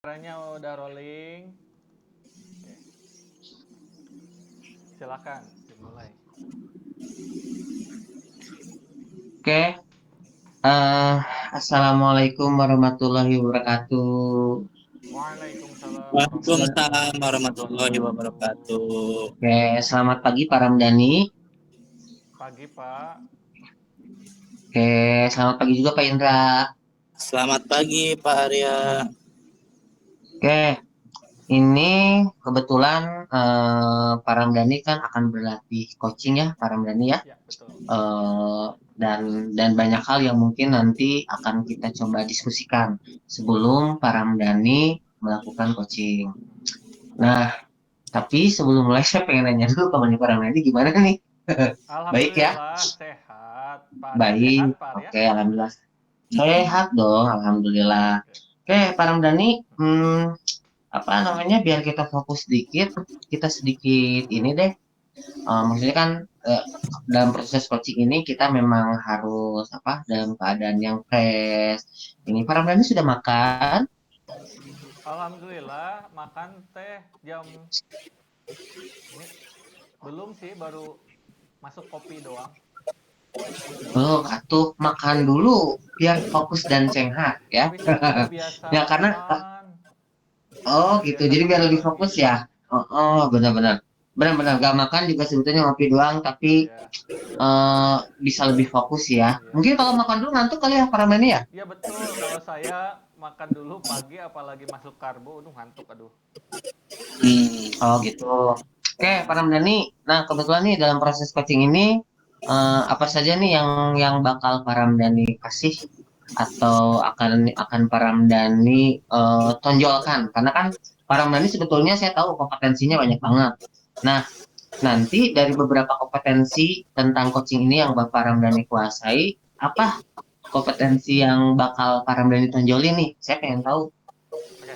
Kameranya udah rolling. Oke. Silakan dimulai. Oke, eh, Assalamualaikum warahmatullahi wabarakatuh. Waalaikumsalam Ya. warahmatullahi Waalaikumsalam warahmatullahi wabarakatuh. wabarakatuh. Oke, selamat pagi Pak Ramdhani. Pagi Pak. Oke, selamat pagi juga Pak Indra. Selamat pagi Pak Arya. Oke, ini kebetulan Pak Ramdhani kan akan berlatih coaching ya, Pak Ramdhani ya. Ya betul. Eh, dan banyak hal yang mungkin nanti akan kita coba diskusikan sebelum Pak Ramdhani melakukan coaching. Nah, tapi sebelum mulai saya pengen nanya dulu ke Pak Ramdhani gimana nih? Baik ya? Alhamdulillah sehat. Pak Arya Baik. sehat Pak Arya? Oke, alhamdulillah. Sehat dong, alhamdulillah. Oke. Oke, Pak Ramdhani, apa namanya? Biar kita fokus sedikit, kita sedikit ini deh. Maksudnya kan eh, dalam proses coaching ini kita memang harus apa? Dalam keadaan yang fresh. Ini Pak Ramdhani sudah makan? Alhamdulillah makan teh jam ini belum sih, baru masuk kopi doang. Oh, atuh makan dulu biar fokus dan sehat ya. Tapi saya udah biasa Ya karena makan. oh Udah gitu. biasa Jadi biar makan lebih pagi. fokus ya. Oh, benar-benar. Benar-benar gak makan juga sebetulnya ngopi doang tapi Ya, bisa lebih fokus ya. ya. Mungkin kalau makan dulu ngantuk kali ya para ini ya. Iya betul, kalau saya makan dulu pagi apalagi masuk karbo, aduh ngantuk aduh. Oh gitu. Oke, para Ramdhani. Nah, kebetulan nih dalam proses coaching ini apa saja nih yang bakal para Ramdhani kasih atau akan para Ramdhani tonjolkan karena kan para Ramdhani sebetulnya saya tahu kompetensinya banyak banget. Nah, nanti dari beberapa kompetensi tentang coaching ini yang Bapak Ramdhani kuasai, apa kompetensi yang bakal Pak Ramdhani tonjolin nih? Saya pengen tahu. Oke,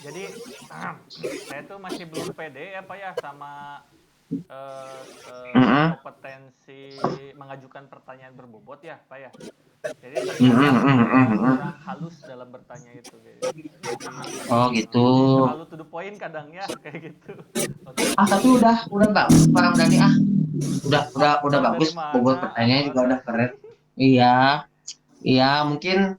jadi saya tuh masih belum pede ya Pak ya sama Mm-mm, kompetensi mengajukan pertanyaan berbobot ya Pak ya. Jadi mm-mm, ternyata mm-mm, mm-mm. kurang halus dalam bertanya itu. Jadi Oh gitu. terlalu to the point kadang ya kayak gitu. Oke. Tapi udah bagus Pak Ramdhani udah Tahu dari bagus. Bobot mana pertanyaannya juga Ahmad? udah keren. Iya, iya mungkin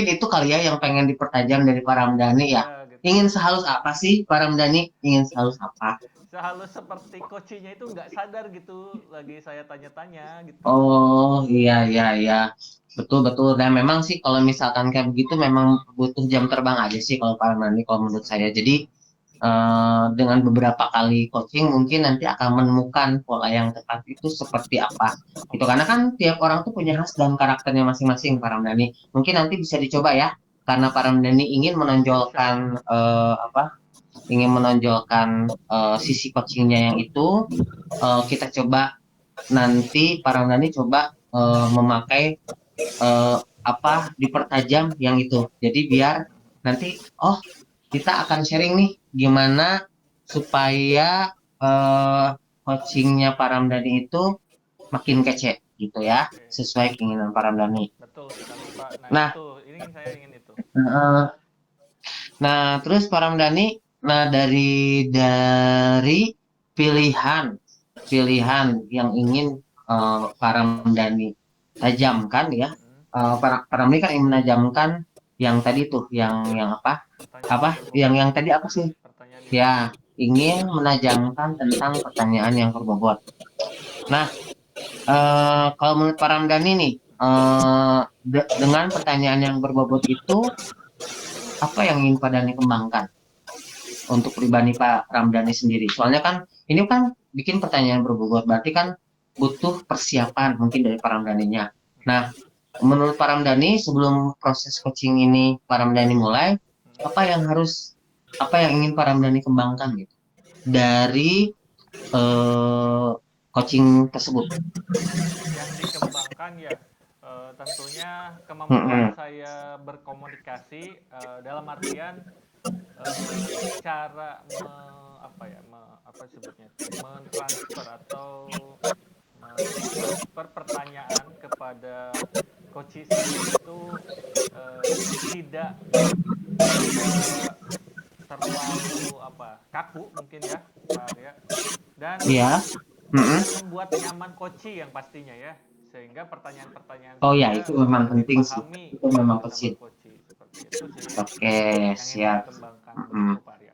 itu kali ya yang pengen dipertajam dari Pak Ramdhani ya. Iya Ingin gitu. sehalus apa sih Pak Ramdhani? Ingin sehalus apa? Sehalus seperti coachnya itu nggak sadar gitu lagi saya tanya-tanya gitu. Oh iya betul betul dan memang sih kalau misalkan kayak begitu memang butuh jam terbang aja sih kalau Pak Ramdhani kalau menurut saya. Jadi dengan beberapa kali coaching mungkin nanti akan menemukan pola yang tepat itu seperti apa. Itu Oke. karena kan tiap orang tuh punya khas dan karakternya masing-masing Pak Ramdhani. Mungkin nanti bisa dicoba ya karena Pak Ramdhani ingin Insya menonjolkan Allah. apa? Ingin menonjolkan sisi coachingnya yang itu kita coba nanti Pak Ramdhani coba memakai apa dipertajam yang itu. Jadi biar nanti oh kita akan sharing nih gimana supaya eh, coachingnya Pak Ramdhani itu makin kece gitu ya, Oke. sesuai keinginan Pak Ramdhani. Betul sekali Pak. Nah Nah, itu, ini saya ingin itu. nah terus Pak Ramdhani, nah dari pilihan pilihan yang ingin Pak Ramdhani tajamkan ya, Mm-mm. Pak Ramdhani kan ingin menajamkan yang tadi tuh, yang apa Pertanyaan apa yang berbobot. yang tadi apa sih? Pertanyaan yang Ya, berbobot. ingin menajamkan tentang pertanyaan yang berbobot. Nah, kalau menurut Pak Ramdhani nih, dengan pertanyaan yang berbobot itu, apa yang ingin Pak Dhani kembangkan untuk pribadi Pak Ramdhani sendiri? Soalnya kan ini kan bikin pertanyaan berbobot, berarti kan butuh persiapan mungkin dari Pak Ramdhaninya. Nah, menurut Pak Ramdhani, sebelum proses coaching ini Pak Ramdhani mulai, apa Mm. yang apa yang ingin Pak Ramdhani kembangkan gitu dari eh, coaching tersebut. Yang dikembangkan ya tentunya kemampuan Mm-mm. saya berkomunikasi, dalam artian cara apa ya apa sebutnya itu mentransfer atau mentransfer pertanyaan kepada coach saya itu tidak terlalu kaku mungkin ya Pak Arya, dan Iya. dengan membuat nyaman coaching yang pastinya ya, sehingga pertanyaan-pertanyaan Oh ya, saya itu memang mudah penting sih. dipahami Itu memang sama penting. coaching, seperti itu sih Oke, yang ingin siap. dikembangkan. Mm. Begitu Pak Arya.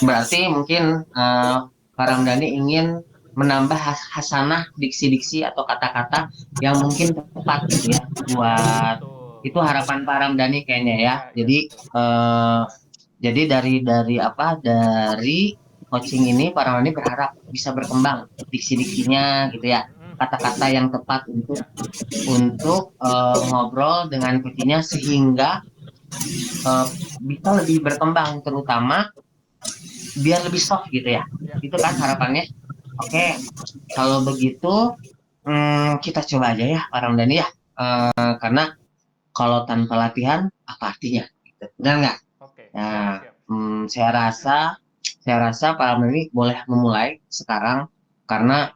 Berarti mungkin Pak Ramdhani ingin menambah hasanah diksi-diksi atau kata-kata yang mungkin tepat gitu ya Ya buat betul. itu harapan Pak Ramdhani kayaknya ya. Ya Jadi betul. jadi dari apa dari coaching ini Pak Ramdhani berharap bisa berkembang diksi-diksinya gitu ya, kata-kata yang tepat Ya. untuk ngobrol dengan coachingnya sehingga bisa lebih berkembang terutama biar lebih soft gitu ya. Ya. Itu kan harapannya. Oke, kalau begitu kita coba aja ya Pak Ramdhani ya. Karena kalau tanpa latihan apa artinya? Gitu. Benar nggak? Oke. Nah, Siap. saya rasa Pak Ramdhani boleh memulai sekarang karena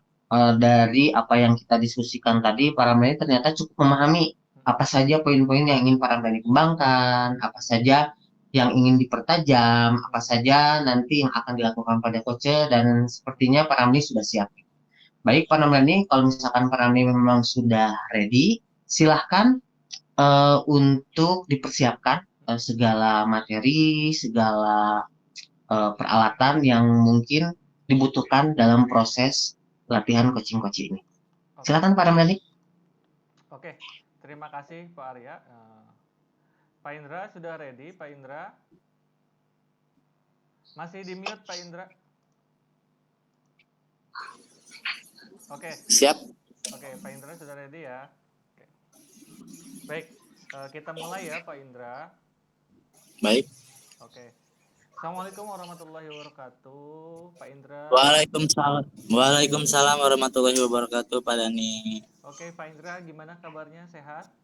dari apa yang kita diskusikan tadi, Pak Ramdhani ternyata cukup memahami apa saja poin-poin yang ingin Pak Ramdhani kembangkan, apa saja yang ingin dipertajam, apa saja nanti yang akan dilakukan pada coach dan sepertinya Pak Ramdhani sudah siap. Baik Pak Ramdhani, kalau misalkan Pak Ramdhani memang sudah ready, silahkan untuk dipersiapkan segala materi, segala peralatan yang mungkin dibutuhkan dalam proses latihan coaching-coaching ini. Silakan Pak Ramdhani. Oke, terima kasih Pak Arya. Pak Indra sudah ready, Pak Indra? Masih di mute Pak Indra? Oke. Siap. Oke, Pak Indra sudah ready ya? Oke. Baik, kita mulai ya Pak Indra. Baik. Oke. Assalamualaikum warahmatullahi wabarakatuh, Pak Indra. Waalaikumsalam. Waalaikumsalam warahmatullahi wabarakatuh, Pak Dani. Oke, Pak Indra, gimana kabarnya? Sehat?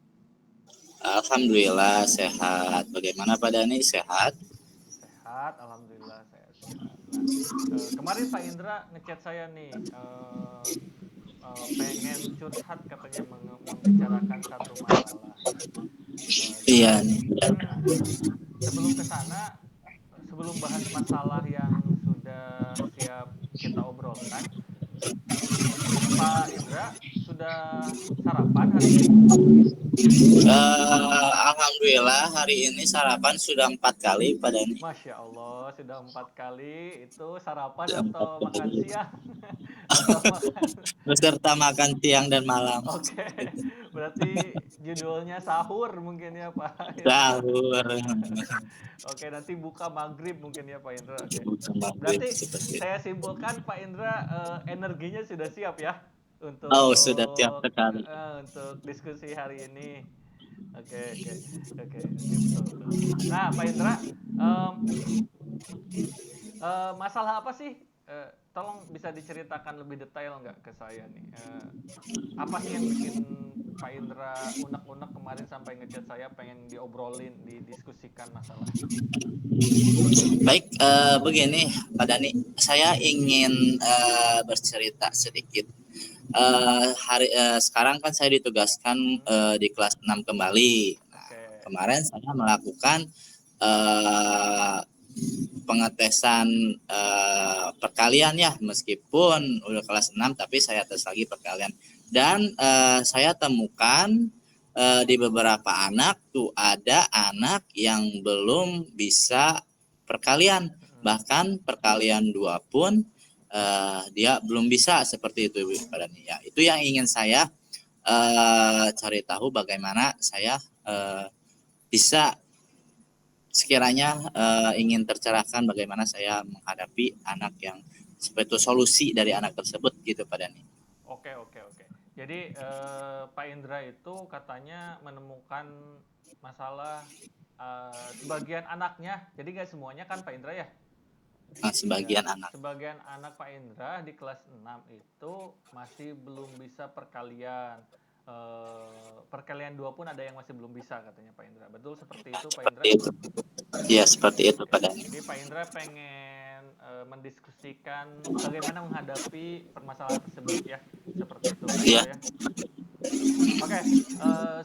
Alhamdulillah sehat. Bagaimana Pak Dani? Sehat? Sehat, alhamdulillah saya sehat. Nah, kemarin Pak Indra ngechat saya nih, pengen curhat katanya membicarakan satu masalah ya. Iya. Nah, sebelum ke sana, sebelum bahas masalah yang sudah siap kita obrolkan, Pak Indra sudah sarapan hari ini? Alhamdulillah hari ini sarapan sudah 4 kali Pak Dani. Masya Allah, sudah 4 kali. Itu sarapan Sudah 4 atau makan kali. siang? Atau makan... Beserta makan siang dan malam. Oke, berarti judulnya sahur mungkin ya Pak. Sahur. Oke, nanti buka maghrib mungkin ya Pak Indra. Oke. Bukan maghrib Berarti seperti itu. saya simpulkan Pak Indra energinya sudah siap ya untuk Oh, sudah siap sekali. untuk diskusi hari ini. Oke, betul. Nah, Pak Indra, masalah apa sih? Tolong bisa diceritakan lebih detail nggak ke saya nih? Apa sih yang bikin Pak Indra unek-unek kemarin sampai ngechat saya pengen diobrolin, didiskusikan masalah? Baik, begini Pak Dani, saya ingin bercerita sedikit. Sekarang kan saya ditugaskan di kelas 6 kembali. Nah, kemarin saya melakukan pengetesan perkalian ya, meskipun udah kelas 6 tapi saya tes lagi perkalian. Dan saya temukan di beberapa anak tuh ada anak yang belum bisa perkalian. Bahkan perkalian 2 pun dia belum bisa seperti itu Pak Dani. Ya, itu yang ingin saya cari tahu bagaimana saya bisa sekiranya ingin tercerahkan bagaimana saya menghadapi anak yang seperti itu, solusi dari anak tersebut gitu Pak Dani. Oke. Jadi Pak Indra itu katanya menemukan masalah sebagian anaknya. Jadi nggak semuanya kan Pak Indra ya? Sebagian ya, anak. Sebagian anak Pak Indra di kelas 6 itu masih belum bisa perkalian. Perkalian 2 pun ada yang masih belum bisa katanya Pak Indra. Betul seperti itu Pak Indra? Iya, seperti itu Pak Dani. Jadi Pak Indra pengen mendiskusikan bagaimana menghadapi permasalahan tersebut ya. Seperti itu Pak Indra ya. Oke,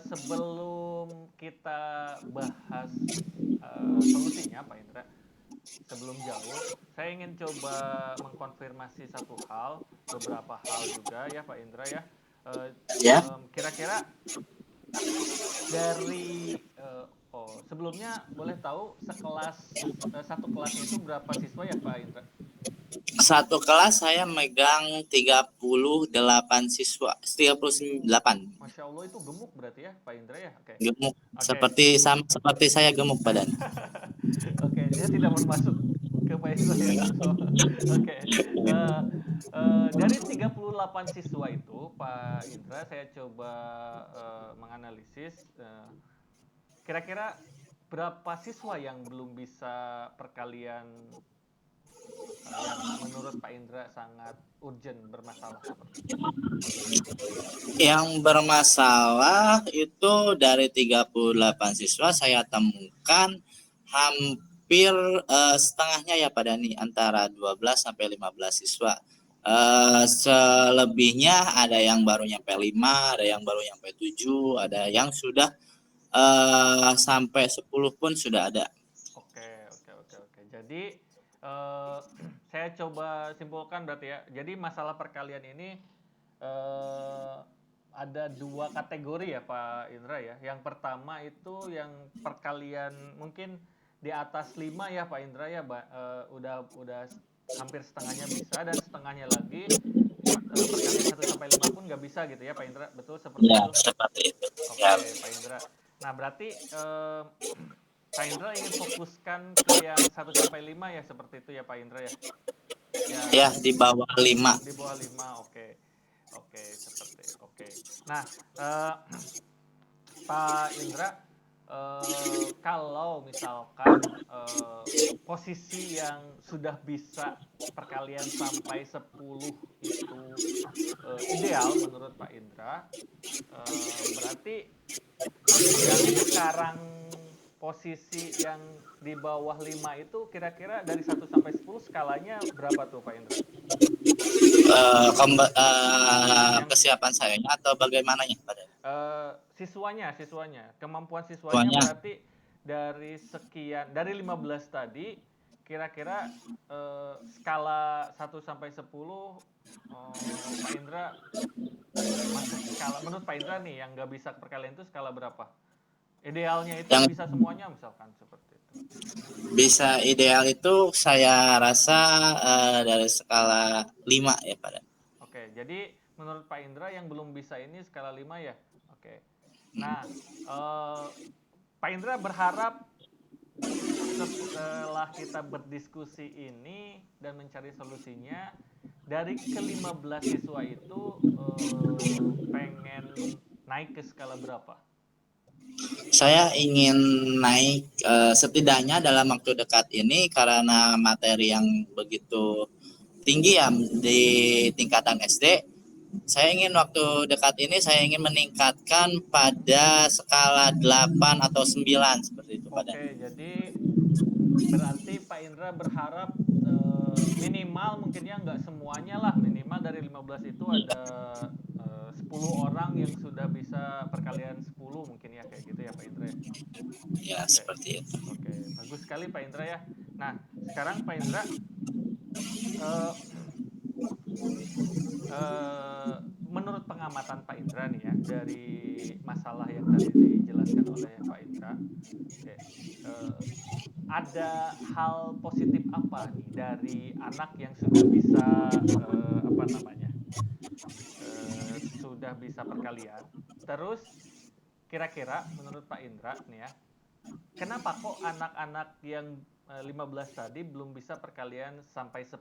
sebelum kita bahas solusinya, Pak Indra, sebelum jauh, saya ingin coba mengkonfirmasi satu hal, beberapa hal juga ya, Pak Indra ya. Eh, Ya. Kira-kira dari sebelumnya boleh tahu satu kelasnya itu berapa siswa ya, Pak Indra? Satu kelas saya megang 38 siswa, 38. Masya Allah, itu gemuk berarti ya, Pak Indra ya. Oke, Gemuk oke. seperti sama seperti saya gemuk badan. Oke, dia tidak bermaksud ke Pak Indra ya. Oke. Dari 38 siswa itu, Pak Indra, saya coba menganalisis kira-kira berapa siswa yang belum bisa perkalian yang menurut Pak Indra sangat urgent bermasalah seperti itu. Yang bermasalah itu dari 38 siswa saya temukan hampir setengahnya ya Pak Dani, antara 12 sampai 15 siswa. Selebihnya ada yang baru nyampe 5, ada yang baru nyampe 7, ada yang sudah sampai 10 pun sudah ada. Oke. Jadi saya coba simpulkan berarti ya. Jadi masalah perkalian ini ada dua kategori ya Pak Indra ya. Yang pertama itu yang perkalian mungkin di atas 5 ya Pak Indra ya, udah hampir setengahnya bisa, dan setengahnya lagi perkalian 1 sampai 5 pun nggak bisa gitu ya Pak Indra. Betul seperti Ya, itu? seperti itu. Oke, Ya. Pak Indra. Nah, berarti Pak Indra ingin fokuskan ke yang 1 sampai 5 ya, seperti itu ya Pak Indra ya. Ya, di bawah 5. Di bawah 5, oke. Oke. Nah, Pak Indra, kalau misalkan posisi yang sudah bisa perkalian sampai 10 itu ideal menurut Pak Indra, berarti yang sekarang posisi yang di bawah 5 itu kira-kira dari 1 sampai 10 skalanya berapa tuh Pak Indra? Kesiapan saya atau bagaimananya Pak? Siswanya, kemampuan siswanya Semuanya. berarti dari 15 tadi kira-kira skala 1 sampai 10 Pak Indra masuk skala, menurut Pak Indra nih yang nggak bisa perkalian itu skala berapa? Idealnya itu Yang bisa semuanya misalkan seperti itu. bisa ideal itu saya rasa dari skala 5 ya Pak. Oke, jadi menurut Pak Indra yang belum bisa ini skala 5 ya? Oke. Nah, Pak Indra berharap setelah kita berdiskusi ini dan mencari solusinya, dari ke-15 siswa itu pengen naik ke skala berapa? Saya ingin naik setidaknya dalam waktu dekat ini karena materi yang begitu tinggi ya di tingkatan SD. Saya ingin waktu dekat ini saya ingin meningkatkan pada skala 8 atau 9 seperti itu Pak. Oke, jadi berarti Pak Indra berharap minimal mungkin ya nggak semuanya lah, minimal dari 15 itu ada 10 orang yang sudah bisa perkalian 10 mungkin ya, kayak gitu ya Pak Indra ya. Ya, Oke. seperti itu. Oke, bagus sekali Pak Indra ya. Nah, sekarang Pak Indra menurut pengamatan Pak Indra nih ya, dari masalah yang tadi dijelaskan oleh Pak Indra, ada hal positif apa nih dari anak yang sudah bisa sudah bisa perkalian? Terus kira-kira menurut Pak Indra nih ya, kenapa kok anak-anak yang 15 tadi belum bisa perkalian sampai 10?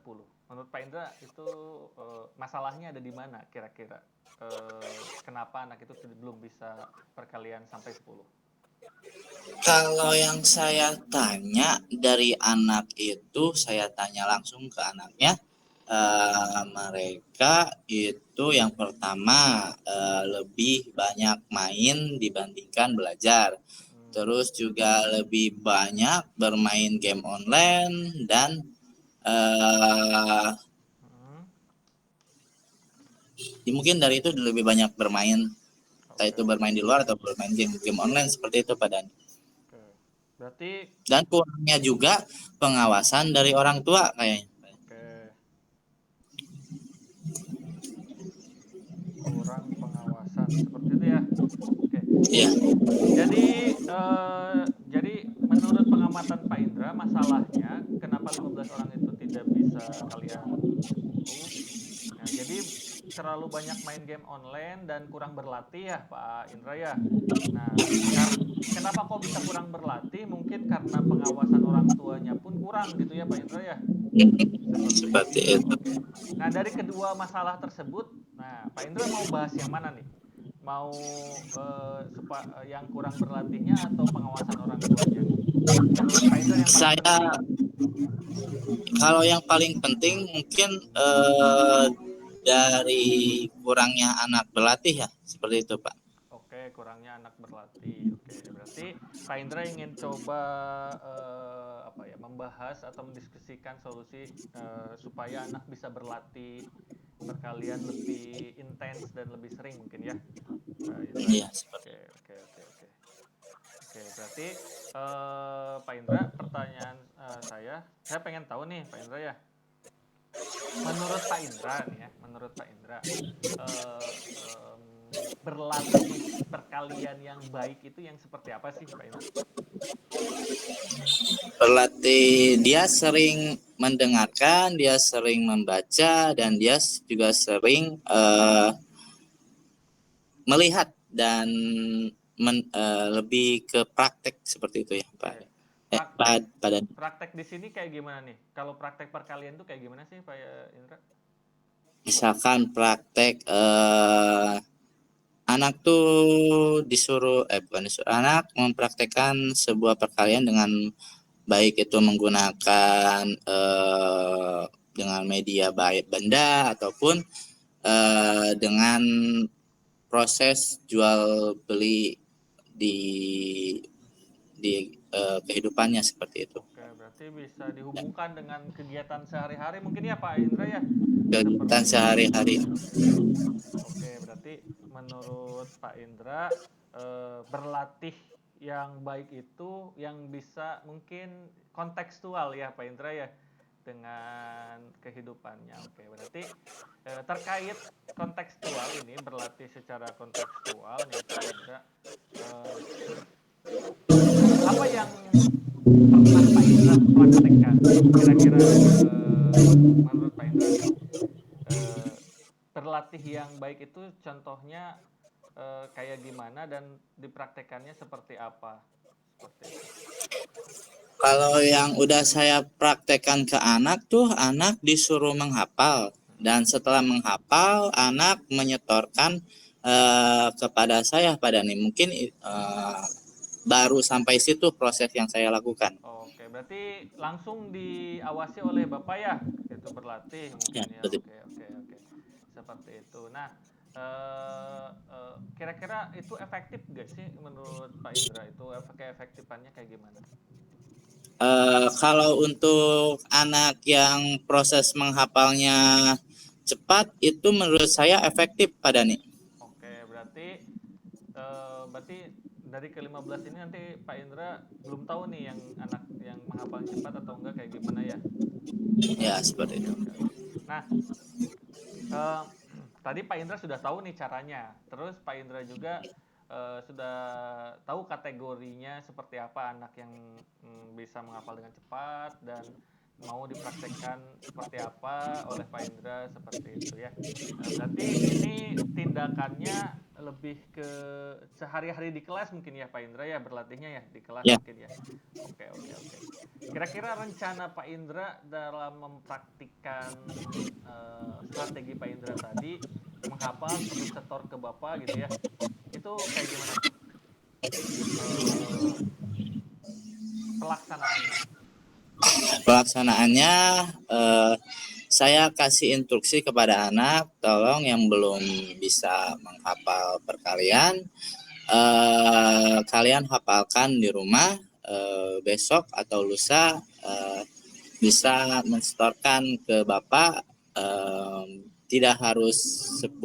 Menurut Pak Indra itu masalahnya ada di mana kira-kira? Kenapa anak itu belum bisa perkalian sampai 10? Kalau yang saya tanya dari anak itu, saya tanya langsung ke anaknya. Mereka itu yang pertama lebih banyak main dibandingkan belajar. Terus juga lebih banyak bermain game online dan mungkin dari itu lebih banyak bermain. entah itu bermain di luar atau bermain game online seperti itu Pak Dani. Oke. Berarti Dan kurangnya juga pengawasan dari orang tua kayaknya. oke, kurang pengawasan seperti itu ya. Oke. Iya. Jadi menurut pengamatan Pak Indra, masalahnya kenapa 15 orang itu tidak bisa kalian sentuh? Nah, jadi terlalu banyak main game online dan kurang berlatih ya Pak Indra ya. Nah, kenapa kok bisa kurang berlatih? Mungkin karena pengawasan orang tuanya pun kurang gitu ya Pak Indra ya. Seperti itu. Oke. Nah, dari kedua masalah tersebut, nah Pak Indra mau bahas yang mana nih? Mau yang kurang berlatihnya atau pengawasan orang tuanya nih? Menurut Pak Indra yang paling Saya penting? kalau yang paling penting mungkin dari kurangnya anak berlatih ya, seperti itu Pak. Oke, kurangnya anak berlatih. Oke, berarti Pak Indra ingin coba membahas atau mendiskusikan solusi supaya anak bisa berlatih perkalian lebih intens dan lebih sering mungkin ya, Pak Indra. Iya, seperti Oke. Oke, berarti Pak Indra, pertanyaan saya pengen tahu nih Pak Indra ya. Menurut Pak Indra nih ya, berlatih perkalian yang baik itu yang seperti apa sih Pak Indra? berlatih, dia sering mendengarkan, dia sering membaca, dan dia juga sering melihat dan lebih ke praktek seperti itu ya Pak. Praktek di sini kayak gimana nih? Kalau praktek perkalian tuh kayak gimana sih Pak Indra? Misalkan praktek anak tuh anak mempraktekkan sebuah perkalian dengan baik itu menggunakan dengan media baik benda ataupun dengan proses jual beli di kehidupannya seperti itu. Oke, berarti bisa dihubungkan dengan kegiatan sehari-hari mungkin ya Pak Indra ya? Kegiatan sehari-hari. Oke, berarti menurut Pak Indra berlatih yang baik itu yang bisa mungkin kontekstual ya Pak Indra ya dengan kehidupannya. Oke, berarti terkait kontekstual ini, berlatih secara kontekstual nih Pak Indra, apa yang pernah Pak Indra praktekkan kira-kira menurut Pak Indra nih, berlatih yang baik itu contohnya kayak gimana dan dipraktekannya seperti apa? Seperti itu. Kalau yang udah saya praktekkan ke anak tuh, anak disuruh menghafal, dan setelah menghafal anak menyetorkan kepada saya pada nih mungkin baru sampai situ proses yang saya lakukan. Oke, berarti langsung diawasi oleh Bapak ya, itu berlatih mungkin ya. Betul. Oke. Seperti itu. Nah, kira-kira itu efektif gak sih menurut Pak Indra? Itu keefektifannya kayak gimana? Kalau untuk anak yang proses menghafalnya cepat, itu menurut saya efektif pada nih. Oke, berarti dari ke-15 ini nanti Pak Indra belum tahu nih yang anak yang menghafal cepat atau enggak kayak gimana ya? Ya, seperti itu. Oke. Nah, tadi Pak Indra sudah tahu nih caranya. Terus Pak Indra juga sudah tahu kategorinya seperti apa anak yang bisa menghafal dengan cepat dan mau dipraktekkan seperti apa oleh Pak Indra seperti itu ya. Berarti ini tindakannya lebih ke sehari-hari di kelas mungkin ya Pak Indra ya, berlatihnya ya di kelas ya. Mungkin ya. Oke. Kira-kira rencana Pak Indra dalam mempraktikkan strategi Pak Indra tadi menghafal terus setor ke Bapak gitu ya. Itu kayak gimana tuh? Pelaksanaannya saya kasih instruksi kepada anak, tolong yang belum bisa menghafal perkalian, kalian hafalkan di rumah, besok atau lusa bisa mensetorkan ke Bapak, tidak harus 10,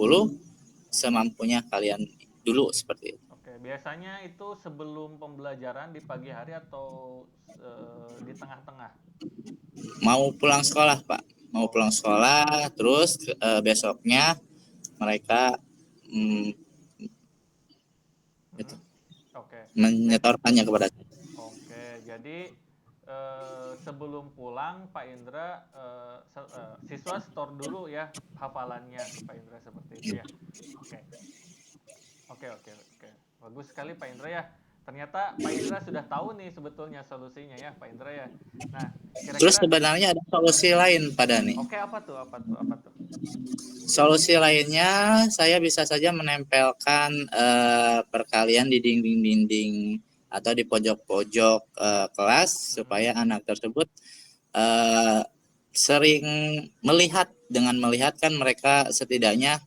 semampunya kalian dulu seperti itu. Oke, biasanya itu sebelum pembelajaran di pagi hari atau di tengah-tengah? Mau pulang sekolah, Pak. Mau Oh, pulang sekolah, terus besoknya mereka mm, itu mm-mm. Oke. Ja- menyetorkannya kepada saya. Oke, jadi sebelum pulang Pak Indra siswa store dulu ya hafalannya ke Pak Indra seperti itu ya. Oke. Oke, oke, oke. Bagus sekali Pak Indra ya. Ternyata Pak Indra sudah tahu nih sebetulnya solusinya ya Pak Indra ya. Nah, Terus kira-kira sebenarnya ada solusi lain, Pak Dani. oke apa tuh? Apa tuh? Apa tuh? Solusi lainnya, saya bisa saja menempelkan perkalian di dinding-dinding atau di pojok-pojok kelas Mm-mm. supaya anak tersebut eh, sering melihat. Dengan melihat kan mereka setidaknya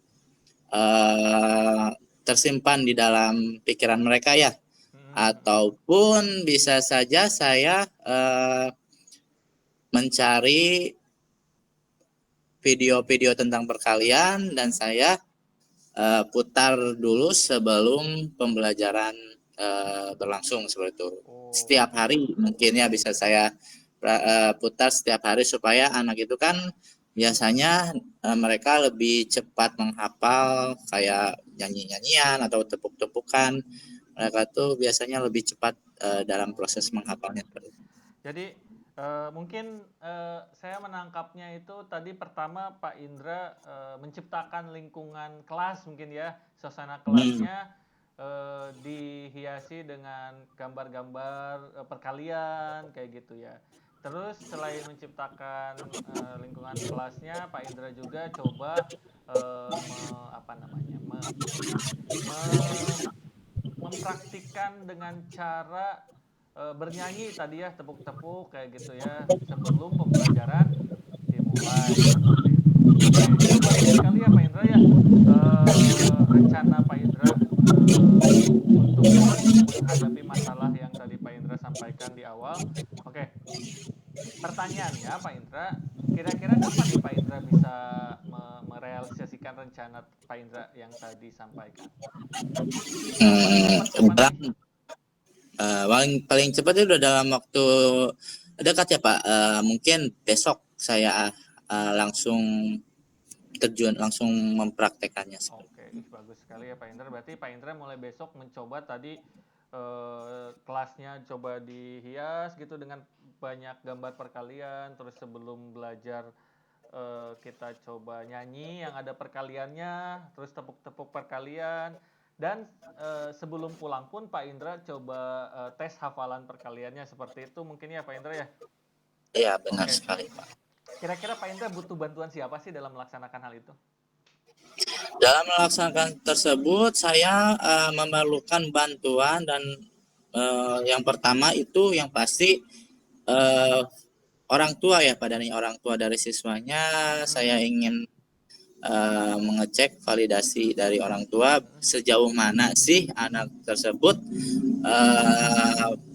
tersimpan di dalam pikiran mereka ya. Mm-mm. Ataupun bisa saja saya mencari video-video tentang perkalian dan saya putar dulu sebelum pembelajaran berlangsung seperti itu. Oh, Setiap hari mungkin ya bisa saya putar setiap hari supaya anak itu kan biasanya mereka lebih cepat menghafal kayak nyanyi-nyanyian atau tepuk-tepukan. Mereka tuh biasanya lebih cepat dalam proses menghafalnya. jadi mungkin saya menangkapnya itu tadi pertama Pak Indra menciptakan lingkungan kelas mungkin ya, suasana Hmm. kelasnya dihiasi dengan gambar-gambar perkalian kayak gitu ya. Terus selain menciptakan lingkungan kelasnya, Pak Indra juga coba apa namanya me- mempraktikkan dengan cara bernyanyi tadi ya tepuk-tepuk kayak gitu ya sebelum pembelajaran dimulai seperti itu. Oke, ini bagus sekali ya Pak Indra ya rencana Pak Indra untuk menghadapi masalah yang tadi Pak Indra sampaikan di awal. Oke, pertanyaannya Pak Indra, kira-kira kapan nih Pak Indra bisa merealisasikan rencana Pak Indra yang tadi sampaikan? Paling cepat kapan sih? Dalam paling paling cepat itu udah dalam waktu dekat ya Pak. Mungkin besok saya langsung terjun langsung mempraktekannya. Oke, ih bagus sekali ya Pak Indra. Berarti Pak Indra mulai besok mencoba tadi kelasnya coba dihias gitu dengan banyak gambar perkalian. Terus sebelum belajar kita coba nyanyi yang ada perkaliannya, terus tepuk-tepuk perkalian. Dan sebelum pulang pun Pak Indra coba tes hafalan perkaliannya seperti itu mungkin ya Pak Indra ya. Iya benar Oke, sekali Pak. kira-kira Pak Indra butuh bantuan siapa sih dalam melaksanakan hal itu? Dalam melaksanakan tersebut saya memerlukan bantuan dan yang pertama itu yang pasti eh, orang tua ya Pak Dani, orang tua dari siswanya. Mm-mm. Saya ingin mengecek validasi dari orang tua sejauh mana sih anak tersebut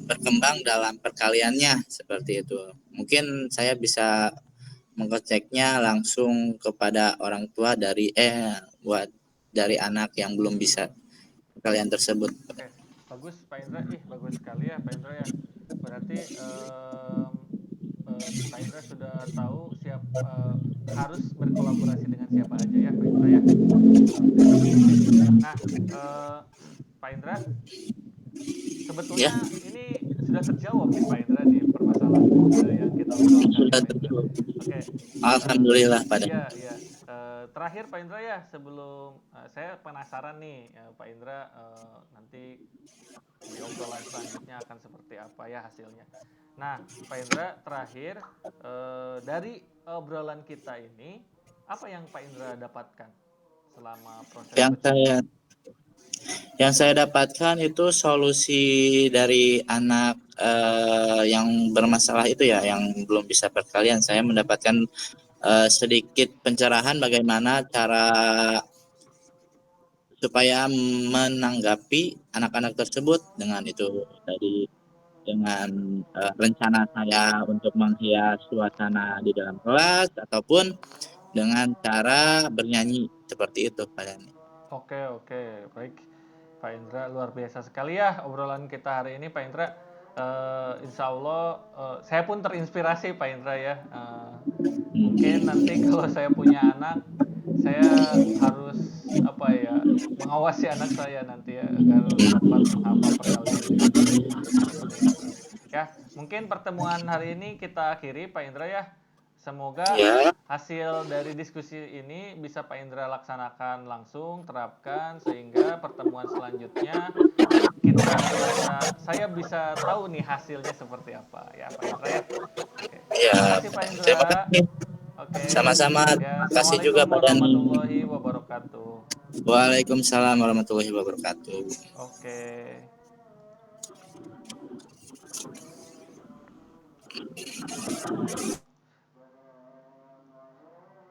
berkembang dalam perkaliannya seperti itu. Mungkin saya bisa mengeceknya langsung kepada orang tua dari buat dari anak yang belum bisa perkalian tersebut. Oke, bagus Pak Indra. Ih, bagus sekali ya Pak Indra ya. Berarti Pak Indra sudah tahu harus berkolaborasi dengan siapa aja ya Pak Indra ya. Seperti itu. Oke. Nah, Pak Indra, Ya, sebetulnya ini sudah terjawab nih Pak Indra nih permasalahan yang kita obrolkan nih sudah Pak Indra. terjawab. Oke, Alhamdulillah Pak Dani. iya, iya. Terakhir Pak Indra ya, sebelum saya penasaran nih Pak Indra nanti di obrolan selanjutnya akan seperti apa ya hasilnya. Nah, Pak Indra terakhir dari obrolan kita ini apa yang Pak Indra dapatkan selama proses Yang coaching ini? saya yang saya dapatkan itu solusi dari anak yang bermasalah itu ya, yang belum bisa perkalian. Saya mendapatkan sedikit pencerahan bagaimana cara supaya menanggapi anak-anak tersebut dengan itu tadi dengan rencana saya untuk menghias suasana di dalam kelas ataupun dengan cara bernyanyi seperti itu Pak Yani. Oke, oke, baik. Pak Indra, luar biasa sekali ya obrolan kita hari ini Pak Indra. Insya Allah saya pun terinspirasi Pak Indra ya. Mungkin nanti kalau saya punya anak, saya harus apa ya, mengawasi anak saya nanti ya agar dapat menghafal perkalian ini. Ya, mungkin pertemuan hari ini kita akhiri Pak Indra ya. Semoga hasil dari diskusi ini bisa Pak Indra laksanakan langsung, terapkan sehingga pertemuan selanjutnya saya bisa tahu nih hasilnya seperti apa ya Pak Indra ya. Oke. Terima kasih Pak Indra. Oke. Sama-sama. Ya, Terima kasih juga Pak Dani. warahmatullahi wabarakatuh. Waalaikumsalam warahmatullahi wabarakatuh. Oke.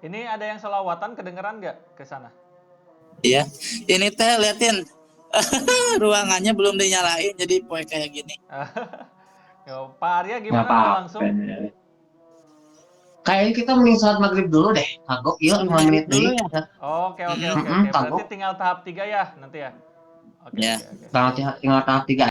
Ini ada yang selawatan kedengeran nggak ke sana? Iya. Ini teh liatin ruangannya belum dinyalain jadi poin kayak gini. Yo, Pak Arya Nggak gimana mau apa-apa. langsung? Kayaknya kita mending sholat maghrib dulu deh. Kagok, yuk 5 menit dulu ya. Oke. Mm-mm, Berarti kagok. tinggal tahap 3 ya nanti ya. Oke. Ya. Oke. Tinggal tahap 3